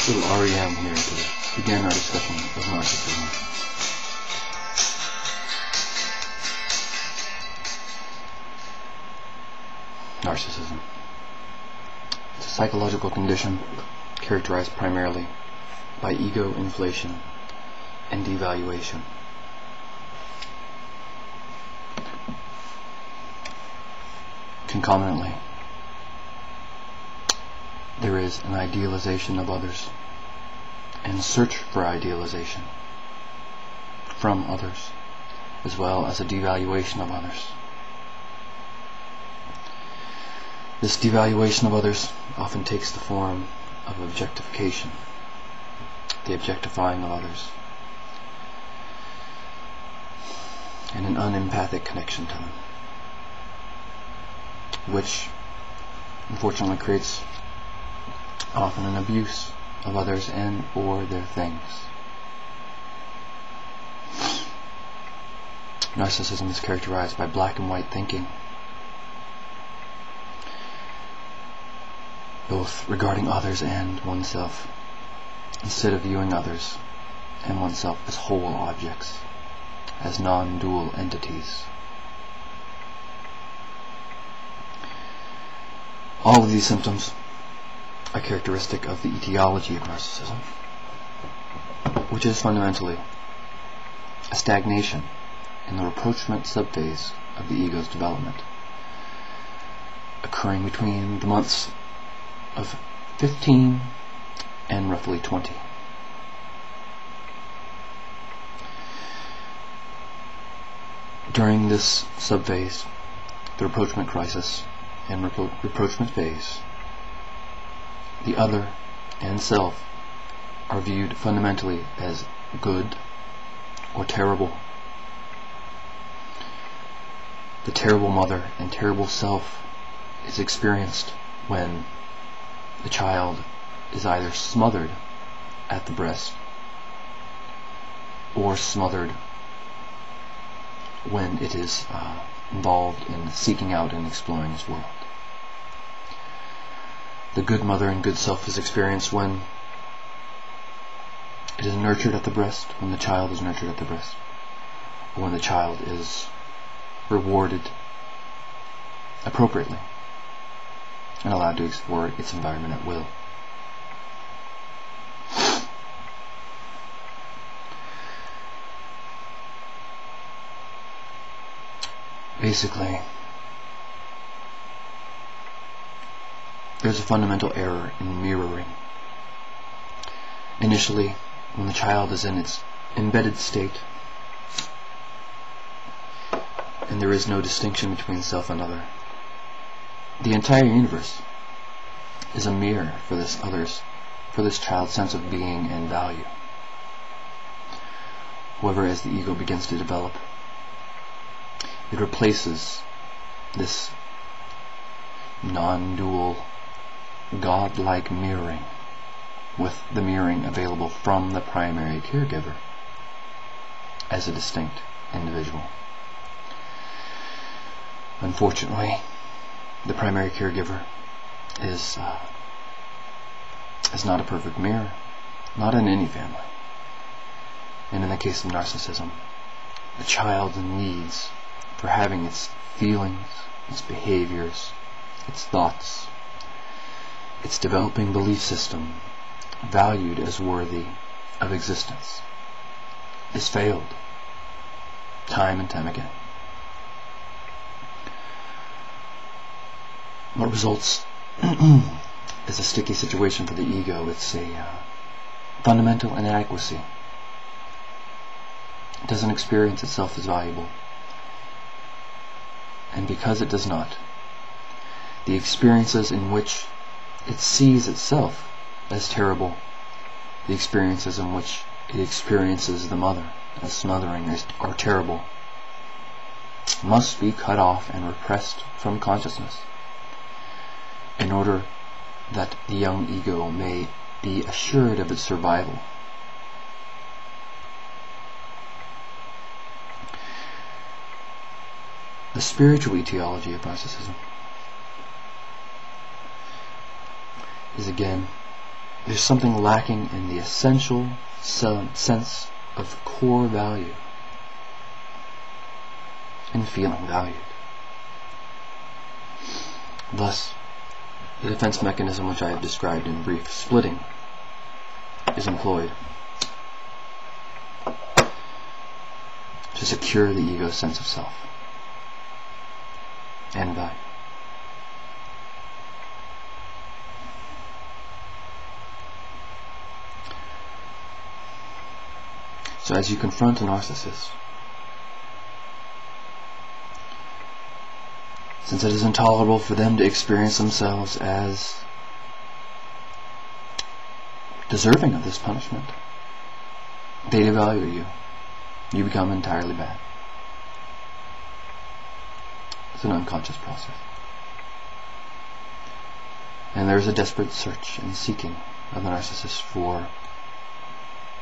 little REM here to begin our discussion of narcissism. Narcissism. It's a psychological condition characterized primarily by ego inflation and devaluation. Concomitantly, there is an idealization of others and search for idealization from others, as well as a devaluation of others. This devaluation of others often takes the form of objectification, the objectifying of others, and an unempathic connection to them, which unfortunately creates often an abuse of others and or their things. Narcissism is characterized by black and white thinking, both regarding others and oneself, instead of viewing others and oneself as whole objects, as non-dual entities. All of these symptoms are characteristic of the etiology of narcissism, which is fundamentally a stagnation in the rapprochement subphase of the ego's development, occurring between the months of 15 and roughly 20. During this subphase, the rapprochement crisis and rapprochement phase, the other and self are viewed fundamentally as good or terrible. The terrible mother and terrible self is experienced when the child is either smothered at the breast or smothered when it is involved in seeking out and exploring this world. The good mother and good self is experienced when it is nurtured at the breast, when the child is nurtured at the breast, or when the child is rewarded appropriately and allowed to explore its environment at will. Basically, there's a fundamental error in mirroring. Initially, when the child is in its embedded state, and there is no distinction between self and other, the entire universe is a mirror for this child's sense of being and value. However, as the ego begins to develop, it replaces this non-dual, God-like mirroring with the mirroring available from the primary caregiver as a distinct individual. Unfortunately, the primary caregiver is not a perfect mirror, not in any family. And in the case of narcissism, the child's needs for having its feelings, its behaviors, its thoughts, its developing belief system valued as worthy of existence is failed time and time again. What results is a sticky situation for the ego. It's a fundamental inadequacy. It doesn't experience itself as valuable. And because it does not, the experiences in which it sees itself as terrible, the experiences in which it experiences the mother as smothering are terrible, must be cut off and repressed from consciousness in order that the young ego may be assured of its survival. The spiritual etiology of narcissism is again there's something lacking in the essential sense of core value and feeling valued. Thus, the defense mechanism which I have described in brief, splitting, is employed to secure the ego's sense of self and value. So as you confront a narcissist, since it is intolerable for them to experience themselves as deserving of this punishment, they devalue you. You become entirely bad. It's an unconscious process. And there's a desperate search and seeking of the narcissist for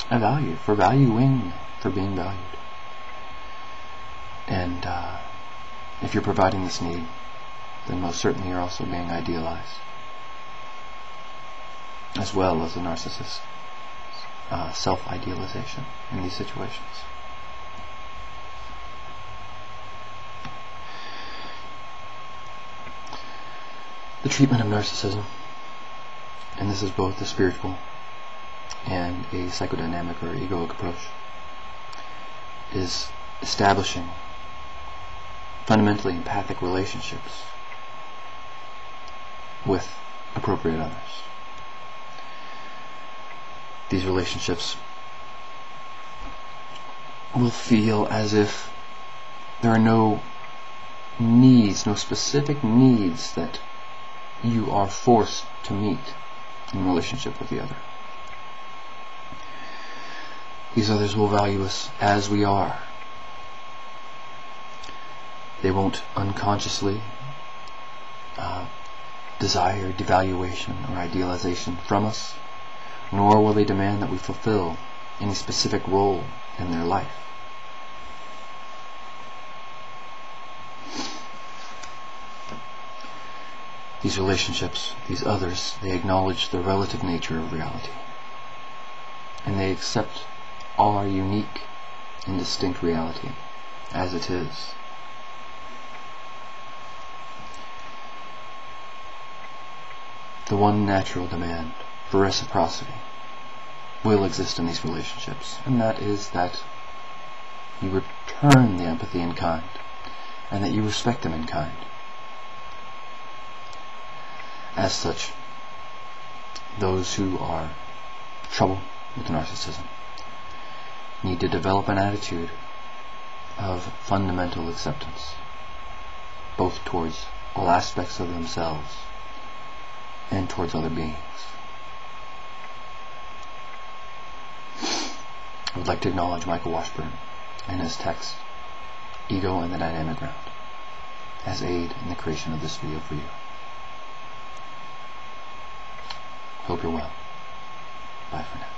a value, for valuing, for being valued. And if you're providing this need, then most certainly you're also being idealized, as well as the narcissist's self-idealization in these situations. The treatment of narcissism, and this is both a spiritual and a psychodynamic or egoic approach, is establishing fundamentally empathic relationships with appropriate others. These relationships will feel as if there are no needs, no specific needs that you are forced to meet in relationship with the other. These others will value us as we are. They won't unconsciously desire devaluation or idealization from us, nor will they demand that we fulfill any specific role in their life. These relationships, these others, they acknowledge the relative nature of reality, and they accept our unique and distinct reality as it is. The one natural demand for reciprocity will exist in these relationships, and that is that you return the empathy in kind, and that you respect them in kind. As such, those who are troubled with narcissism need to develop an attitude of fundamental acceptance, both towards all aspects of themselves and towards other beings. I would like to acknowledge Michael Washburn and his text, Ego and the Dynamic Ground, as aid in the creation of this video for you. Hope you're well. Bye for now.